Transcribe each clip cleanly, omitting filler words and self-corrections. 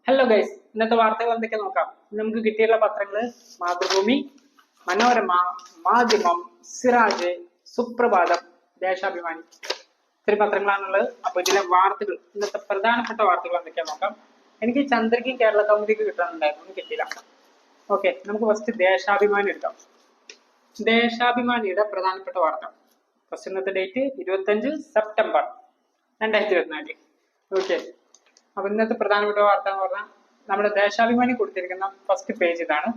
Hello guys, ഇന്നത്തെ വാർത്തകൾ എന്തൊക്കെ നോക്കാം. നമുക്ക് കിട്ടിയുള്ള പത്രങ്ങള് മാതൃഭൂമി, മനോരമ, മാധ്യമം, സിറാജ്, സുപ്രഭാതം, ദേശാഭിമാനി, ഇത്രയും പത്രങ്ങളാണുള്ളത്. അപ്പൊ ഇതിലെ വാർത്തകൾ, ഇന്നത്തെ പ്രധാനപ്പെട്ട വാർത്തകൾ എന്തൊക്കെയാ നോക്കാം. എനിക്ക് ചന്ദ്രയ്ക്കും കേരള കൗമുദിക്ക് കിട്ടാനുണ്ടായിരുന്നു, കിട്ടില്ല. ഓക്കെ, നമുക്ക് ഫസ്റ്റ് ദേശാഭിമാനി എടുക്കാം. ദേശാഭിമാനിയുടെ പ്രധാനപ്പെട്ട വാർത്ത, ഫസ്റ്റ് ഇന്നത്തെ ഡേറ്റ് 25 സെപ്റ്റംബർ 2024. ഓക്കെ, അപ്പൊ ഇന്നത്തെ പ്രധാനപ്പെട്ട വാർത്ത എന്ന് പറഞ്ഞാൽ നമ്മുടെ ദേശാഭിമാനി കൊടുത്തിരിക്കുന്ന ഫസ്റ്റ് പേജ് ഇതാണ്.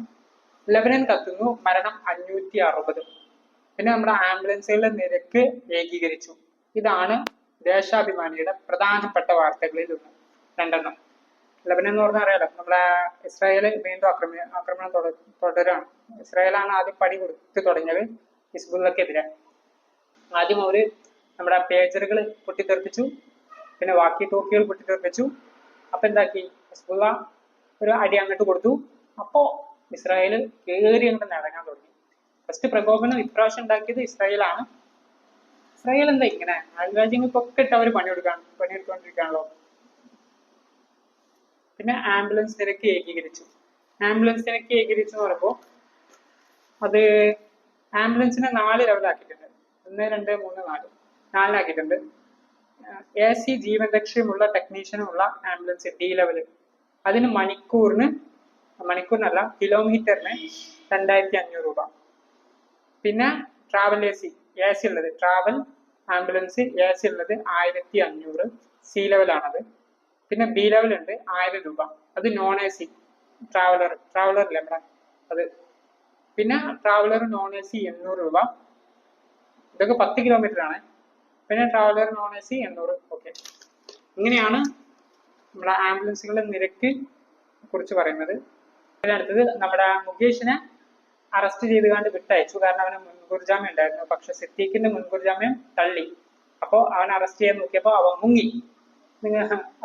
ലെബനൻ കത്തുന്നു, മരണം 560. പിന്നെ നമ്മുടെ ആംബുലൻസുകളുടെ നിരക്ക് ഏകീകരിച്ചു. ഇതാണ് ദേശാഭിമാനിയുടെ പ്രധാനപ്പെട്ട വാർത്തകളിൽ ഒന്ന്. രണ്ടെണ്ണം. ലെബനൻ എന്ന് പറഞ്ഞാൽ അറിയാലോ, നമ്മുടെ ഇസ്രായേൽ വീണ്ടും ആക്രമണം തുടരാണ്. ഇസ്രായേലാണ് ആദ്യം പണി കൊടുത്ത് തുടങ്ങിയത് ഹിസ്ബുള്ളക്കെതിരെ. ആദ്യം അവര് നമ്മുടെ പേജറുകൾ പൊട്ടിത്തെറിപ്പിച്ചു, പിന്നെ വാക്കി ടോക്കികൾ പൊട്ടിത്തെറിപ്പിച്ചു. അപ്പൊ എന്താക്കി, ഹിസ്ബുള്ള ഒരു അടി അങ്ങോട്ട് കൊടുത്തു. അപ്പോ ഇസ്രായേൽ കയറി അങ്ങോട്ട് നിറങ്ങാൻ തുടങ്ങി. ഫസ്റ്റ് പ്രകോപനം ഇപ്രാവശ്യം ഉണ്ടാക്കിയത് ഇസ്രായേലാണ്. ഇസ്രായേൽ എന്താ ഇങ്ങനെ, അയൽരാജ്യങ്ങൾക്കൊക്കെ ഇട്ട് അവർ പണിയെടുത്തോണ്ടിരിക്കുകയാണല്ലോ. പിന്നെ ആംബുലൻസ് നിരക്ക് ഏകീകരിച്ചു. ആംബുലൻസ് നിരക്ക് ഏകീകരിച്ചു എന്ന് പറയുമ്പോൾ അത് ആംബുലൻസിനെ 4 ലെവലാക്കിയിട്ടുണ്ട്. 1, 2, 3, 4 4 AC ജീവൻ രക്ഷയുമുള്ള ടെക്നീഷ്യനുമുള്ള ആംബുലൻസ് D ലെവല്. അതിന് മണിക്കൂറിനല്ല കിലോമീറ്ററിന് 2500 രൂപ. പിന്നെ ട്രാവൽ AC ഉള്ളത്, ട്രാവൽ ആംബുലൻസ് AC ഉള്ളത് 1500 C ലെവലാണത്. പിന്നെ B ലെവൽ ഉണ്ട് 1000 രൂപ. അത് നോൺ AC ട്രാവലർ ഇല്ലേ നമ്മുടെ അത്. പിന്നെ ട്രാവലർ നോൺ AC 800 രൂപ. ഇതൊക്കെ 10 കിലോമീറ്റർ ആണ്. പിന്നെ ട്രാവലർ നോൺ AC 800. ഓക്കെ, ഇങ്ങനെയാണ് നമ്മുടെ ആംബുലൻസുകളുടെ നിരക്ക് കുറിച്ച് പറയുന്നത്. അടുത്തത് നമ്മുടെ മുകേഷിനെ അറസ്റ്റ് ചെയ്തുകൊണ്ട് വിട്ടയച്ചു. കാരണം അവന് മുൻകൂർ ജാമ്യം ഉണ്ടായിരുന്നു. പക്ഷെ സിദ്ദീഖിന്റെ മുൻകൂർ ജാമ്യം തള്ളി. അപ്പോ അവൻ അറസ്റ്റ് ചെയ്യാൻ നോക്കിയപ്പോൾ അവൻ മുങ്ങി.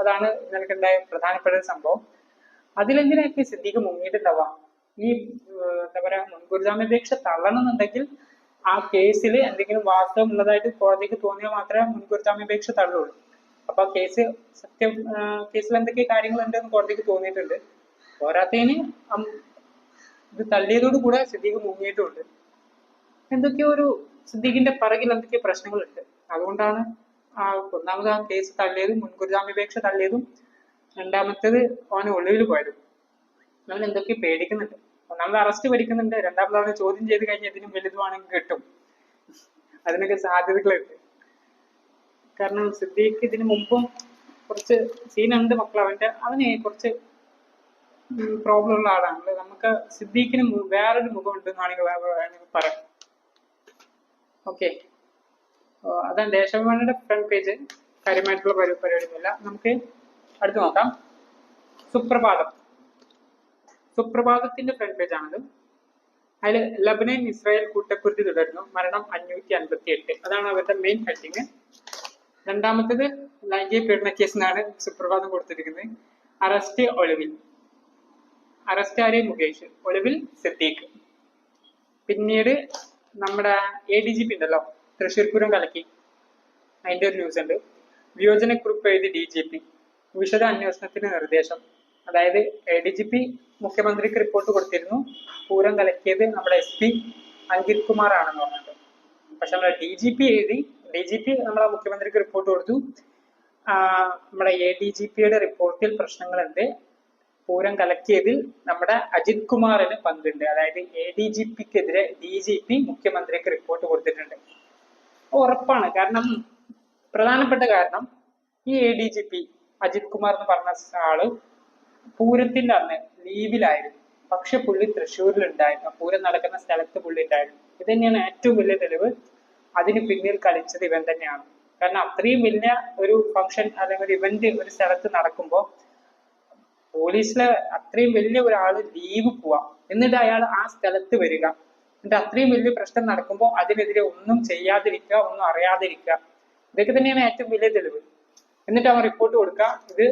അതാണ് നിനക്കുണ്ടായ പ്രധാനപ്പെട്ട സംഭവം. അതിലെന്തിനൊക്കെ സിദ്ദീഖ് മുങ്ങിയിട്ടുണ്ടാവാം. ഈ എന്താ പറയാ, മുൻകൂർ ജാമ്യാപേക്ഷ തള്ളണമെന്നുണ്ടെങ്കിൽ ആ കേസിൽ എന്തെങ്കിലും വാസ്തവം ഉള്ളതായിട്ട് കോടതിക്ക് തോന്നിയാൽ മാത്രമേ മുൻകൂർ ജാമ്യാപേക്ഷ തള്ളുള്ളൂ. അപ്പൊ കേസിൽ എന്തൊക്കെ കാര്യങ്ങളുണ്ടെന്ന് കോടതിക്ക് തോന്നിയിട്ടുണ്ട്. പോരാത്തതിന് ഇത് തള്ളിയതോടു കൂടെ സിദ്ദീഖ് മുങ്ങിയിട്ടുമുണ്ട്. എന്തൊക്കെയോ ഒരു സിദ്ദീഖിന്റെ പിറകിൽ എന്തൊക്കെയോ പ്രശ്നങ്ങളുണ്ട്. അതുകൊണ്ടാണ് ഒന്നാമത് ആ കേസ് തള്ളിയതും, മുൻകൂർ ജാമ്യാപേക്ഷ തള്ളിയതും. രണ്ടാമത്തേത് അവന് ഒളിവിൽ പോയതും. നമ്മൾ എന്തൊക്കെയോ പേടിക്കുന്നുണ്ട്. ഒന്നാമത് അറസ്റ്റ് പഠിക്കുന്നുണ്ട്. രണ്ടാമത് അവനെ ചോദ്യം ചെയ്ത് കഴിഞ്ഞാൽ ഇതിനും വലുതുവാണെങ്കിൽ കിട്ടും. അതിനൊക്കെ സാധ്യതകളുണ്ട്. കാരണം സിദ്ദീഖ് ഇതിനു മുമ്പും കുറച്ച് സീനുണ്ട് മക്കൾ. അവന് കുറച്ച് പ്രോബ്ലം ഉള്ള ആളാണ്. നമുക്ക് സിദ്ദീഖിന് വേറൊരു മുഖം ഉണ്ട് എന്നാണെങ്കിൽ പറയാം. ഓക്കെ, അതാണ് ദേശാഭിമാനിയുടെ ഫ്രണ്ട് പേജ്. കാര്യമായിട്ടുള്ള പരിപാടിയൊന്നുമില്ല. നമുക്ക് അടുത്ത് നോക്കാം. സുപ്രഭാതത്തിന്റെ ഫ്രണ്ട് പേജ് ആണത്. അതിൽ ലബനൻ ഇസ്രായേൽ കൂട്ടക്കുരുതി തുടരുന്നു, മരണം 558. അതാണ് അവരുടെ മെയിൻ ഹെഡിങ്. രണ്ടാമത്തേത് ലൈംഗിക പീഡന കേസിനാണ് സുപ്രഭാതം കൊടുത്തിരിക്കുന്നത്. ഒളിവിൽ അറസ്റ്റ് ആര്? മുകേഷ്. ഒളിവിൽ സിദ്ദീഖ്. പിന്നീട് നമ്മുടെ ADGP ഉണ്ടല്ലോ, തൃശ്ശൂർ പൂരം കലക്കി, അതിന്റെ ഒരു ന്യൂസ് ഉണ്ട്. വിയോജനക്കുറിപ്പ് എഴുതി DGP, വിശദ അന്വേഷണത്തിന് നിർദ്ദേശം. അതായത് ADGP മുഖ്യമന്ത്രിക്ക് റിപ്പോർട്ട് കൊടുത്തിരുന്നു, പൂരം കലക്കിയത് നമ്മുടെ SP അങ്കിത് കുമാർ ആണെന്ന് പറഞ്ഞിട്ട്. പക്ഷെ നമ്മുടെ DGP നമ്മളെ മുഖ്യമന്ത്രിക്ക് റിപ്പോർട്ട് കൊടുത്തു. നമ്മുടെ ADGPയുടെ റിപ്പോർട്ടിൽ പ്രശ്നങ്ങളുണ്ട്. പൂരം കലക്കിയതിൽ നമ്മുടെ അജിത് കുമാറിന് പങ്കുണ്ട്. അതായത് ADGPക്കെതിരെ DGP മുഖ്യമന്ത്രിക്ക് റിപ്പോർട്ട് കൊടുത്തിട്ടുണ്ട്. ഉറപ്പാണ്. കാരണം പ്രധാനപ്പെട്ട കാരണം ഈ ADGP അജിത് കുമാർ എന്ന് പറഞ്ഞ ആള് പൂരത്തിന്റെ അന്ന് ലീവിലായിരുന്നു. പക്ഷെ പുള്ളി തൃശ്ശൂരിലുണ്ടായിരുന്നു. പൂരം നടക്കുന്ന സ്ഥലത്ത് പുള്ളി ഉണ്ടായിരുന്നു. ഇത് തന്നെയാണ് ഏറ്റവും വലിയ തെളിവ്. അതിന് പിന്നിൽ കളിച്ചത് ഇവൻ തന്നെയാണ്. കാരണം അത്രയും വലിയ ഒരു ഫംഗ്ഷൻ അല്ലെങ്കിൽ ഒരു ഇവന്റ് ഒരു സ്ഥലത്ത് നടക്കുമ്പോൾ പോലീസിലെ അത്രയും വലിയ ഒരാള് ലീവ് പോവാം, എന്നിട്ട് അയാൾ ആ സ്ഥലത്ത് വരിക, എന്നിട്ട് അത്രയും വലിയ പ്രശ്നം നടക്കുമ്പോൾ അതിനെതിരെ ഒന്നും ചെയ്യാതിരിക്കുക, ഒന്നും അറിയാതിരിക്കുക. ഇതൊക്കെ തന്നെയാണ് ഏറ്റവും വലിയ തെളിവ്. എന്നിട്ട് അവൻ റിപ്പോർട്ട് കൊടുക്കുക, ഇത്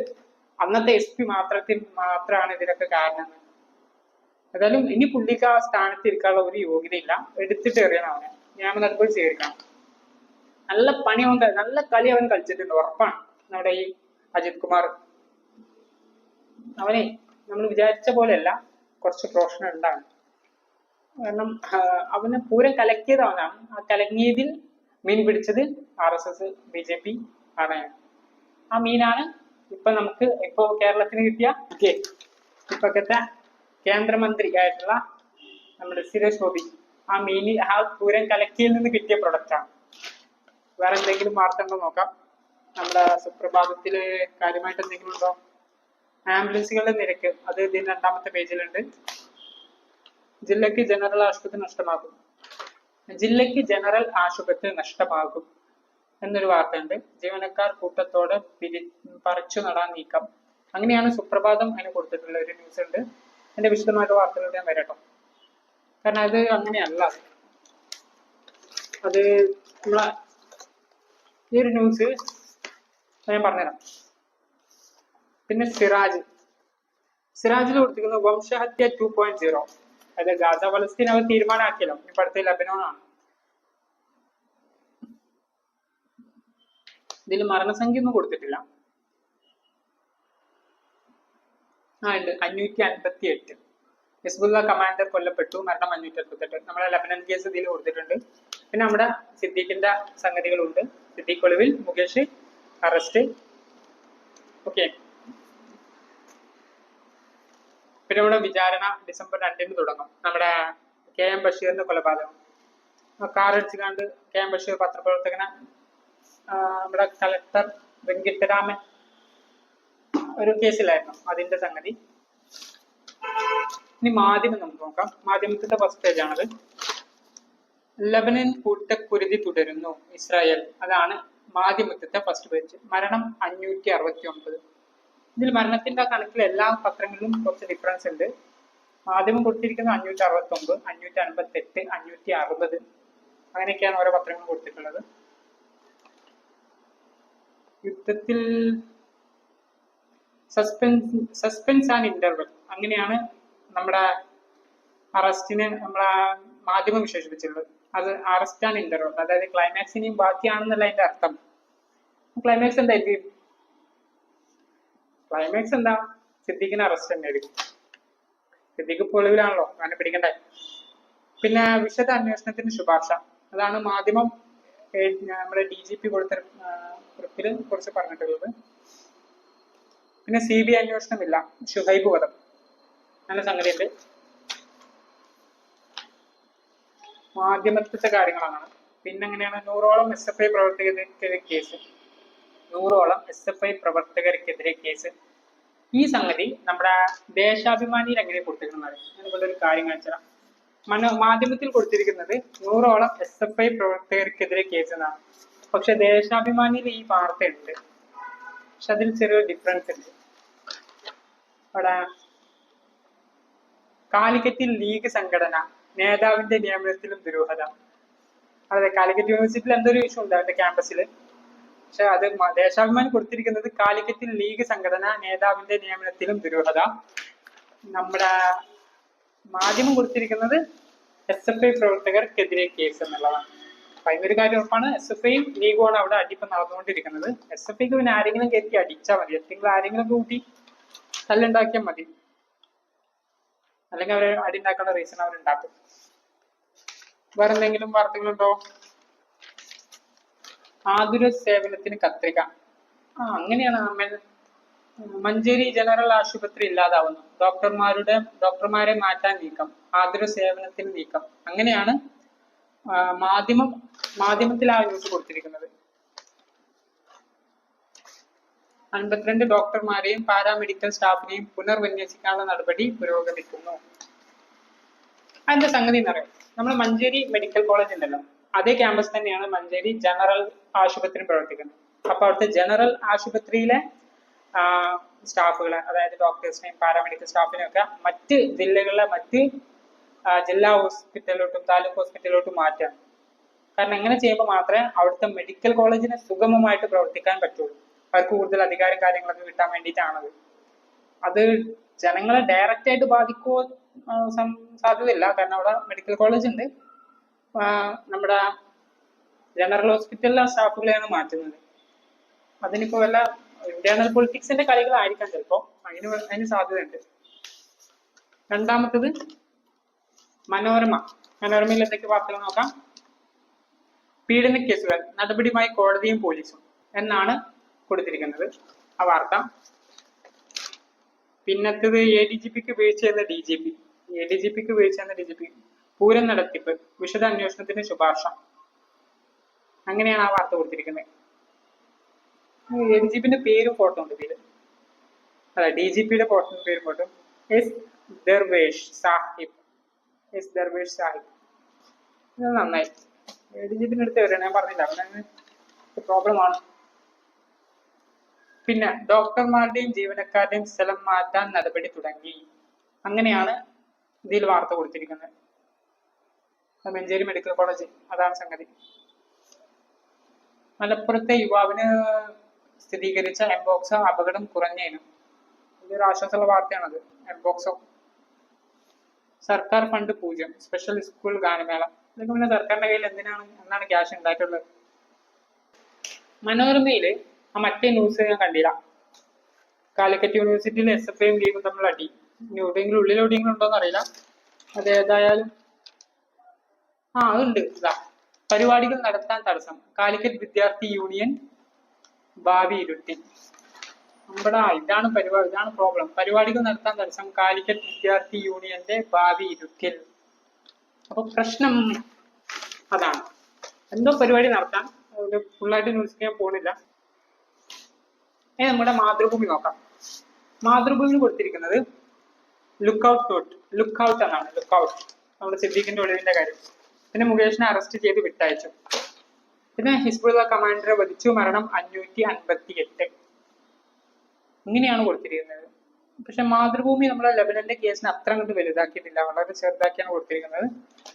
അന്നത്തെ SP മാത്രമാണ് ഇതിനൊക്കെ കാരണം. ഏതായാലും ഇനി പുള്ളിക്ക് ആ സ്ഥാനത്ത് ഇരിക്കാനുള്ള ഒരു യോഗ്യതയില്ല. എടുത്തിട്ട് എറിയണം അവനെ. ഞാൻ നടപ്പോൾ സ്വീകരിക്കണം. നല്ല കളി അവൻ കളിച്ചിട്ടുണ്ട്, ഉറപ്പാണ്. നമ്മുടെ ഈ അജിത് കുമാർ അവനെ നമ്മൾ വിചാരിച്ച പോലെയല്ല, കുറച്ച് പ്രൊഫഷണൽ ഉണ്ടാണ്. കാരണം അവന് പൂരം കലക്കിയത് അവനാണ്. ആ കലങ്ങിയതിൽ മീൻ പിടിച്ചത് RSS BJP ആണ്. ആ മീനാണ് ഇപ്പൊ നമുക്ക് കേരളത്തിന് കിട്ടിയ ഇപ്പോഴത്തെ കേന്ദ്രമന്ത്രി ആയിട്ടുള്ള നമ്മുടെ സുരേഷ് ഗോപി. ആ പൂരം കലക്കിയിൽ നിന്ന് കിട്ടിയ പ്രൊഡക്റ്റാണ്. വേറെ എന്തെങ്കിലും വാർത്തകൾ നോക്കാം. നമ്മുടെ സുപ്രഭാതത്തില് കാര്യമായിട്ട് എന്തെങ്കിലും ഉണ്ടോ? ആംബുലൻസുകളുടെ നിരക്ക്, അത് ഇതിന് 2ാമത്തെ പേജിലുണ്ട്. ജില്ലയ്ക്ക് ജനറൽ ആശുപത്രി നഷ്ടമാകും. ജില്ലയ്ക്ക് ജനറൽ ആശുപത്രി നഷ്ടമാകും എന്നൊരു വാർത്തയുണ്ട്. ജീവനക്കാർ കൂട്ടത്തോടെ പറിച്ചു നടാൻ നീക്കം. അങ്ങനെയാണ് സുപ്രഭാതം അതിന് കൊടുത്തിട്ടുള്ള ഒരു ന്യൂസ് ഉണ്ട്. എന്റെ വിശദമായിട്ട് വാർത്തകളുടെ ഞാൻ വരട്ടോ. കാരണം അത് അങ്ങനെയല്ല. അത് നമ്മളെ ഈ ഒരു ന്യൂസ് ഞാൻ പറഞ്ഞുതരാം. പിന്നെ സിറാജിൽ കൊടുത്തിരിക്കുന്നത് വംശഹത്യ 2.0. അതായത് ഗാസ ഫലസ്തീൻ അവർ തീരുമാനമാക്കിയല്ലോ, ഇനി അടുത്ത ലബനോണാണ്. ഇതിൽ മരണസംഖ്യ ഒന്നും കൊടുത്തിട്ടില്ല. ഉണ്ട് 558. ഹിസ്ബുള്ള കമാൻഡർ കൊല്ലപ്പെട്ടു, മരണം 568. നമ്മളെ ലബനൻ കേസ് ഇതിൽ കൊടുത്തിട്ടുണ്ട്. പിന്നെ നമ്മുടെ സിദ്ദീഖിന്റെ സംഗതികളുണ്ട്. സിദ്ദീഖ് ഒളിവിൽ, മുകേഷ് അറസ്റ്റ്. ഓക്കെ. പിന്നെ നമ്മുടെ വിചാരണ ഡിസംബർ 2 തുടങ്ങും. നമ്മുടെ KM ബഷീറിന്റെ കൊലപാതകം, കാറടിച്ചുകാണ്ട് KM ബഷീർ പത്രപ്രവർത്തകനെ നമ്മുടെ കളക്ടർ വെങ്കിട്ടരാമൻ ഒരു കേസിലായിരുന്നു, അതിന്റെ സംഗതി. ഇനി മാധ്യമം നമുക്ക് നോക്കാം. മാധ്യമത്തിന്റെ ഫസ്റ്റ് പേജാണത്. ലബനൻ കൂട്ടക്കുരുതി തുടരുന്നു, ഇസ്രായേൽ. അതാണ് മാധ്യമത്തിന്റെ ഫസ്റ്റ് പേജ്. മരണം 569. ഇതിൽ മരണത്തിന്റെ കണക്കിൽ എല്ലാ പത്രങ്ങളിലും കുറച്ച് ഡിഫറൻസ് ഉണ്ട്. മാധ്യമം കൊടുത്തിരിക്കുന്നത് 569, 558, 560. അങ്ങനെയൊക്കെയാണ് ഓരോ പത്രങ്ങളും കൊടുത്തിട്ടുള്ളത്. യുദ്ധത്തിൽ സസ്പെൻസ് ആൻഡ് ഇന്റർവെൽ, അങ്ങനെയാണ് നമ്മുടെ അറസ്റ്റിനെ നമ്മളെ മാധ്യമം വിശേഷിപ്പിച്ചിട്ടുള്ളത്. അത് അറസ്റ്റ് ആൻഡ് ഇന്റർവെൽ, അതായത് ക്ലൈമാക്സിനെയും ബാക്കിയാണെന്നല്ല അതിന്റെ അർത്ഥം. ക്ലൈമാക്സ് എന്തായിരിക്കും? ക്ലൈമാക്സ് എന്താ? സിദ്ദീഖിനെ അറസ്റ്റ് തന്നെ ആയിരിക്കും. സിദ്ദീഖ് ഒളിവിലാണല്ലോ, അങ്ങനെ പിടിക്കണ്ടേ. പിന്നെ വിശദ അന്വേഷണത്തിന് ശുപാർശ, അതാണ് മാധ്യമം നമ്മുടെ DGP കൊടുത്ത കുറിപ്പിൽ കുറിച്ച് പറഞ്ഞിട്ടുള്ളത്. പിന്നെ CBI അന്വേഷണമില്ല, ഷുഹൈബ് വധം, അങ്ങനെ സംഗതിയുണ്ട്. മാധ്യമത്തിന്റെ കാര്യങ്ങളാണ്. പിന്നെ എങ്ങനെയാണ് 100ഓളം SFI പ്രവർത്തകർക്കെതിരെ കേസ്. 100ഓളം SFI പ്രവർത്തകർക്കെതിരെ കേസ്. ഈ സംഗതി നമ്മുടെ ദേശാഭിമാനിയിൽ എങ്ങനെ കൊടുത്തിരിക്കുന്നത് അതുപോലെ ഒരു കാര്യം കാണിച്ചാൽ, മാധ്യമത്തിൽ കൊടുത്തിരിക്കുന്നത് 100ഓളം SFI പ്രവർത്തകർക്കെതിരെ കേസ് എന്നാണ്. പക്ഷെ ദേശാഭിമാനിയിൽ ഈ വാർത്ത ഉണ്ട്, പക്ഷെ അതിൽ ചെറിയൊരു ഡിഫറൻസ് ഉണ്ട്. അവിടെ കാലിക്കറ്റിൽ ലീഗ് സംഘടന നേതാവിന്റെ നിയമനത്തിലും ദുരൂഹത. അതെ, കാലിക്കറ്റ് യൂണിവേഴ്സിറ്റിയിൽ എന്തൊരു ഇഷ്യൂ ഉണ്ട് അവന്റെ ക്യാമ്പസിൽ. പക്ഷെ അത് ദേശാഭിമാനി കൊടുത്തിരിക്കുന്നത് കാലിക്കറ്റിൽ ലീഗ് സംഘടന നേതാവിന്റെ നിയമനത്തിലും ദുരൂഹത. നമ്മുടെ മാധ്യമം കൊടുത്തിരിക്കുന്നത് SFI പ്രവർത്തകർക്കെതിരെ കേസ് എന്നുള്ളതാണ്. അപ്പൊ അതിനൊരു കാര്യം ഉറപ്പാണ്, SFIയും ലീഗുമാണ് അവിടെ അടിപ്പം നടന്നുകൊണ്ടിരിക്കുന്നത്. SFIക്ക് പിന്നെ ആരെങ്കിലും കയറ്റി അടിച്ചാൽ മതി, എന്തെങ്കിലും ആരെങ്കിലും കൂട്ടി തല്ലുണ്ടാക്കിയാൽ മതി, അല്ലെങ്കിൽ അവർ അടി ഉണ്ടാക്കേണ്ട റീസൺ അവരുണ്ടാക്കും. വേറെ എന്തെങ്കിലും വാർത്തകളുണ്ടോ? ആതുര സേവനത്തിന് കത്രിക. അങ്ങനെയാണ്. മഞ്ചേരി ജനറൽ ആശുപത്രി ഇല്ലാതാവുന്നു, ഡോക്ടർമാരെ മാറ്റാൻ നീക്കം, ആതുര സേവനത്തിന് നീക്കം. അങ്ങനെയാണ് മാധ്യമത്തിൽ ആ ന്യൂസ് കൊടുത്തിരിക്കുന്നത്. 52 ഡോക്ടർമാരെയും പാരാമെഡിക്കൽ സ്റ്റാഫിനെയും പുനർവിന്യസിക്കാനുള്ള നടപടി പുരോഗമിക്കുന്നു. അതിന്റെ സംഗതി എന്നറിയാം, നമ്മൾ മഞ്ചേരി മെഡിക്കൽ കോളേജ് ഉണ്ടല്ലോ, അതേ ക്യാമ്പസ് തന്നെയാണ് മഞ്ചേരി ജനറൽ ആശുപത്രി പ്രവർത്തിക്കുന്നത്. അപ്പൊ അവിടുത്തെ ജനറൽ ആശുപത്രിയിലെ സ്റ്റാഫുകളെ, അതായത് ഡോക്ടേഴ്സിനെയും പാരാമെഡിക്കൽ സ്റ്റാഫിനെയും ഒക്കെ മറ്റ് ജില്ലകളിലെ മറ്റ് ജില്ലാ ഹോസ്പിറ്റലിലോട്ടും താലൂക്ക് ഹോസ്പിറ്റലിലോട്ടും മാറ്റാം. കാരണം എങ്ങനെ ചെയ്യുമ്പോൾ മാത്രമേ അവിടുത്തെ മെഡിക്കൽ കോളേജിന് സുഗമമായിട്ട് പ്രവർത്തിക്കാൻ പറ്റുള്ളൂ. അവർക്ക് കൂടുതൽ അധികാരം കാര്യങ്ങളൊക്കെ കിട്ടാൻ വേണ്ടിയിട്ടാണത്. അത് ജനങ്ങളെ ഡയറക്റ്റ് ആയിട്ട് ബാധിക്കുമോ സാധ്യതയില്ല, കാരണം അവിടെ മെഡിക്കൽ കോളേജ് ഉണ്ട്. നമ്മുടെ ജനറൽ ഹോസ്പിറ്റലിലെ സ്റ്റാഫുകളെയാണ് മാറ്റുന്നത്. അതിനിപ്പോ വല്ല ഇന്റേണൽ പൊളിറ്റിക്സിന്റെ കളികളായിരിക്കാം ചിലപ്പോ, അതിന് സാധ്യതയുണ്ട്. രണ്ടാമത്തത് മനോരമ. മനോരമയിൽ എന്തൊക്കെ വാർത്തകൾ നോക്കാം. പീഡന കേസുകൾ നടപടിയുമായി കോടതിയും പോലീസും എന്നാണ് കൊടുത്തിരിക്കുന്നത് ആ വാർത്ത. പിന്നത്തത് ADGPക്ക് വീഴ്ച എന്ന DGP. ADGPക്ക് വീഴ്ച എന്ന DGP. പൂരം നടത്തിപ്പ് വിശദ അന്വേഷണത്തിന് ശുപാർശ. അങ്ങനെയാണ് ആ വാർത്ത കൊടുത്തിരിക്കുന്നത്. ADGPന്റെ പേരും ഫോട്ടോ ഉണ്ട് ഇതില്. അതെ, DGPയുടെ ഫോട്ടോ പേരും photo. S Darvesh Sahib. S Darvesh Sahib. ഇത് നന്നായി. ADGPന്റെ അടുത്ത് വരികയാണ്, ഞാൻ പറഞ്ഞില്ല അവന് പ്രോബ്ലം ആണ്. പിന്നെ ഡോക്ടർമാരുടെയും ജീവനക്കാരുടെയും സ്ഥലം മാറ്റാൻ നടപടി തുടങ്ങി. അങ്ങനെയാണ് ഇതിൽ വാർത്ത കൊടുത്തിരിക്കുന്നത്. മഞ്ചേരി മെഡിക്കൽ കോളേജ്, അതാണ് സംഗതി. മലപ്പുറത്തെ യുവാവിന് സ്ഥിരീകരിച്ച എംബോക്സോ അപകടം കുറഞ്ഞേനും. ഇതൊരു ആശ്വാസമുള്ള വാർത്തയാണത്. എംബോക്സോ. സർക്കാർ ഫണ്ട് 0. സ്പെഷ്യൽ സ്കൂൾ ഗാനമേള. ഇതൊക്കെ പിന്നെ സർക്കാരിന്റെ കയ്യിൽ എന്നാണ് ക്യാഷ് ഉണ്ടായിട്ടുള്ളത്. മനോരമയില് ആ മറ്റേ ന്യൂസ് ഞാൻ കണ്ടില്ല. കാലിക്കറ്റ് യൂണിവേഴ്സിറ്റിയിൽ SFIയും ലീഗും തമ്മിൽ അടി. ഇനി എവിടെയെങ്കിലും ഉള്ളിലെവിടെയെങ്കിലും ഉണ്ടോന്ന് അറിയില്ല. അതേതായാലും അതുണ്ട്. ഇതാ, പരിപാടികൾ നടത്താൻ തടസ്സം. കാലിക്കറ്റ് വിദ്യാർത്ഥി യൂണിയൻ ഭാവി ഇരുട്ടി. ഇതാണ് പ്രോബ്ലം. പരിപാടികൾ നടത്താൻ തടസ്സം. കാലിക്കറ്റ് വിദ്യാർത്ഥി യൂണിയന്റെ ഭാവി ഇരുട്ടിൽ. അപ്പൊ പ്രശ്നം അതാണ്. എന്തോ പരിപാടി നടത്താൻ ഫുള്ളായിട്ട് ന്യൂസ് ചെയ്യാൻ പോകുന്നില്ല. നമ്മുടെ മാതൃഭൂമി നോക്കാം. മാതൃഭൂമി കൊടുത്തിരിക്കുന്നത് ലുക്കൗട്ട് എന്നാണ്. ലുക്കൗട്ട് നമ്മുടെ സിദ്ദീഖിന്റെ ഒളിവിന്റെ കാര്യം. പിന്നെ മുകേഷിനെ അറസ്റ്റ് ചെയ്ത് വിട്ടയച്ചു. പിന്നെ ഹിസ്ബുള്ള കമാൻഡറെ വധിച്ചു, മരണം 558. ഇങ്ങനെയാണ് കൊടുത്തിരിക്കുന്നത്. പക്ഷെ മാതൃഭൂമി നമ്മളെ ലെബനന്റെ കേസിന് അത്ര അങ്ങോട്ട് വലുതാക്കിയിട്ടില്ല, വളരെ ചെറുതാക്കിയാണ് കൊടുത്തിരിക്കുന്നത്.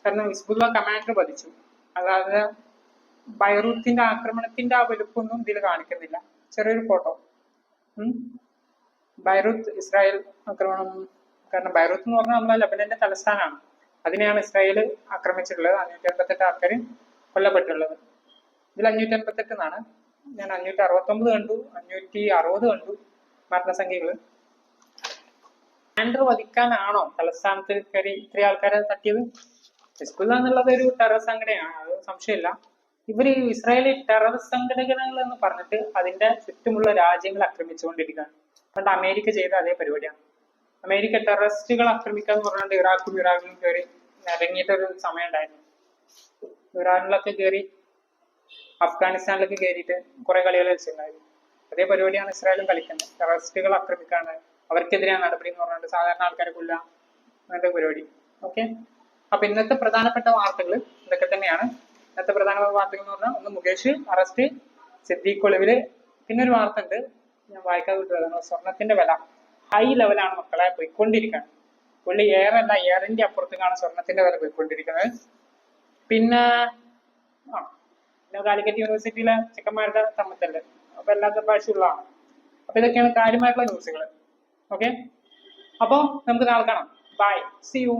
കാരണം ഹിസ്ബുള്ള കമാൻഡർ വധിച്ചു, അതായത് ബൈറൂത്തിന്റെ ആക്രമണത്തിന്റെ ആ വലുപ്പൊന്നും ഇതിൽ കാണിക്കുന്നില്ല. ചെറിയൊരു ഫോട്ടോ. ബൈറൂത്ത് ഇസ്രായേൽ ആക്രമണം. കാരണം ബൈറൂത്ത് എന്ന് പറഞ്ഞാൽ നമ്മളെ ലെബനന്റെ തലസ്ഥാനമാണ്. അതിനെയാണ് ഇസ്രായേൽ ആക്രമിച്ചിട്ടുള്ളത്. 558 ആൾക്കാർ കൊല്ലപ്പെട്ടുള്ളത്. ഇതിൽ 558 എന്നാണ്. ഞാൻ 569 കണ്ടു, 560 കണ്ടു മരണസംഖ്യകള്. കമാൻഡർ വധിക്കാനാണോ തലസ്ഥാനത്ത് കയറി ഇത്രയും ആൾക്കാരെ തട്ടിയത്? ഹിസ്ബുള്ള എന്നുള്ളത് ഒരു ടെറർ സംഘടനയാണ്, അത് സംശയമില്ല. ഇവര് ഇസ്രായേലി ടെറർ സംഘടനകൾ എന്ന് പറഞ്ഞിട്ട് അതിന്റെ ചുറ്റുമുള്ള രാജ്യങ്ങൾ ആക്രമിച്ചുകൊണ്ടിരിക്കുകയാണ്. പണ്ട് അമേരിക്ക ചെയ്ത അതേ പരിപാടിയാണ്. അമേരിക്ക ടെററിസ്റ്റുകൾ ആക്രമിക്കുക എന്ന് പറഞ്ഞുകൊണ്ട് ഇറാഖിലും കയറി ഇറങ്ങിയിട്ടൊരു സമയം ഉണ്ടായിരുന്നു. ഇറാനിലൊക്കെ കയറി, അഫ്ഗാനിസ്ഥാനിലൊക്കെ കയറിയിട്ട് കുറെ കളികൾ കളിച്ചിട്ടുണ്ടായിരുന്നു. അതേ പരിപാടിയാണ് ഇസ്രായേലും കളിക്കുന്നത്. ടെററിസ്റ്റുകൾ ആക്രമിക്കാണ്, അവർക്കെതിരെയാണ് നടപടി എന്ന് പറഞ്ഞുകൊണ്ട് സാധാരണ ആൾക്കാരെ കൊല്ലുക, അങ്ങനത്തെ പരിപാടി. ഓക്കെ, അപ്പൊ ഇന്നത്തെ പ്രധാനപ്പെട്ട വാർത്തകൾ ഇതൊക്കെ തന്നെയാണ്. ഇന്നത്തെ പ്രധാനപ്പെട്ട വാർത്തകൾ എന്ന് പറഞ്ഞാൽ ഒന്ന് മുകേഷ് അറസ്റ്റ്, സിദ്ദീഖ് ഒളിവില്. പിന്നെ ഒരു വാർത്ത ഉണ്ട്, ഞാൻ വായിക്കാതെ വിട്ടതാണ്. സ്വർണത്തിന്റെ വില ഹൈ ലെവലാണ് മക്കളെ, പോയിക്കൊണ്ടിരിക്കുകയാണ്. പുള്ളി എയറിന്റെ അപ്പുറത്തേക്കാണ് സ്വർണത്തിന്റെ വില പോയിക്കൊണ്ടിരിക്കുന്നത്. പിന്നെ കാലിക്കറ്റ് യൂണിവേഴ്സിറ്റിയിലെ ചെക്കന്മാരുടെ തമ്മിത്തല്ലേ, അപ്പൊ എല്ലാത്ത പ്രാവശ്യമുള്ളതാണ്. അപ്പൊ ഇതൊക്കെയാണ് കാര്യമായിട്ടുള്ള ന്യൂസുകൾ. ഓക്കെ, അപ്പൊ നമുക്ക് നാളെ കാണാം. Bye, see U.